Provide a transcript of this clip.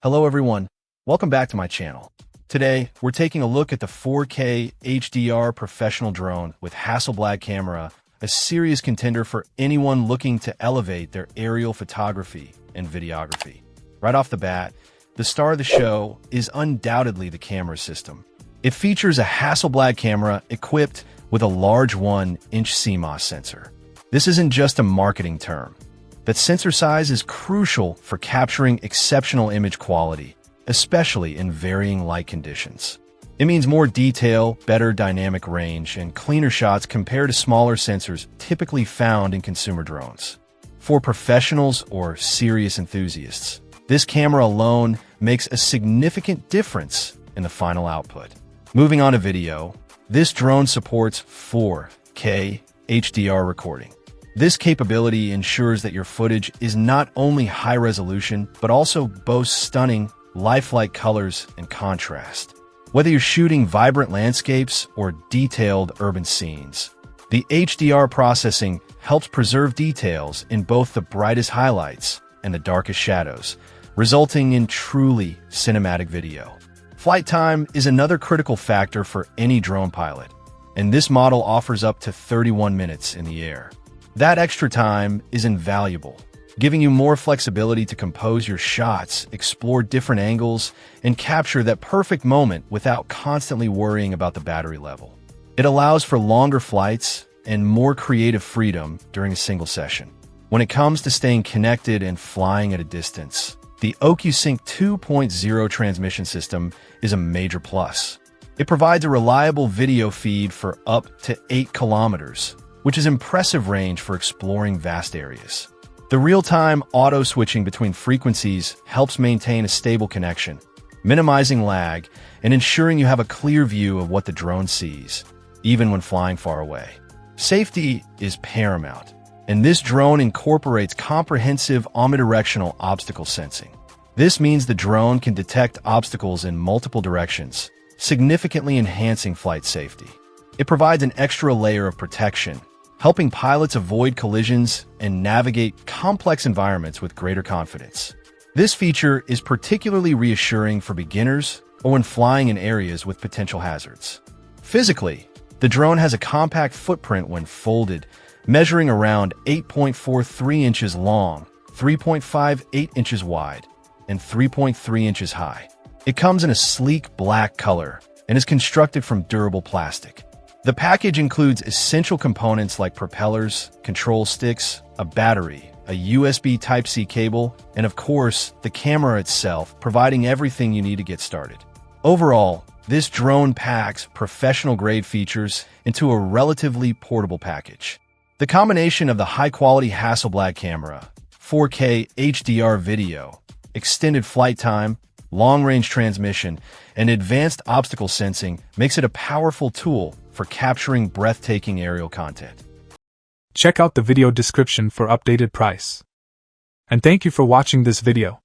Hello everyone, welcome back to my channel. Today, we're taking a look at the 4K HDR professional drone with Hasselblad camera, a serious contender for anyone looking to elevate their aerial photography and videography. Right off the bat, the star of the show is undoubtedly the camera system. It features a Hasselblad camera equipped with a large 1-inch CMOS sensor. This isn't just a marketing term. That sensor size is crucial for capturing exceptional image quality, especially in varying light conditions. It means more detail, better dynamic range, and cleaner shots compared to smaller sensors typically found in consumer drones. For professionals or serious enthusiasts, this camera alone makes a significant difference in the final output. Moving on to video, this drone supports 4K HDR recording. This capability ensures that your footage is not only high resolution, but also boasts stunning, lifelike colors and contrast. Whether you're shooting vibrant landscapes or detailed urban scenes, the HDR processing helps preserve details in both the brightest highlights and the darkest shadows, resulting in truly cinematic video. Flight time is another critical factor for any drone pilot, and this model offers up to 31 minutes in the air. That extra time is invaluable, giving you more flexibility to compose your shots, explore different angles, and capture that perfect moment without constantly worrying about the battery level. It allows for longer flights and more creative freedom during a single session. When it comes to staying connected and flying at a distance, the OcuSync 2.0 transmission system is a major plus. It provides a reliable video feed for up to 8 kilometers, which is impressive range for exploring vast areas. The real-time auto-switching between frequencies helps maintain a stable connection, minimizing lag and ensuring you have a clear view of what the drone sees, even when flying far away. Safety is paramount, and this drone incorporates comprehensive omnidirectional obstacle sensing. This means the drone can detect obstacles in multiple directions, significantly enhancing flight safety. It provides an extra layer of protection, helping pilots avoid collisions and navigate complex environments with greater confidence. This feature is particularly reassuring for beginners or when flying in areas with potential hazards. Physically, the drone has a compact footprint when folded, measuring around 8.43 inches long, 3.58 inches wide, and 3.3 inches high. It comes in a sleek black color and is constructed from durable plastic. The package includes essential components like propellers, control sticks, a battery, a USB Type-C cable, and of course, the camera itself, providing everything you need to get started. Overall, this drone packs professional-grade features into a relatively portable package. The combination of the high-quality Hasselblad camera, 4K HDR video, extended flight time, long-range transmission, and advanced obstacle sensing makes it a powerful tool for capturing breathtaking aerial content. Check out the video description for updated price. And thank you for watching this video.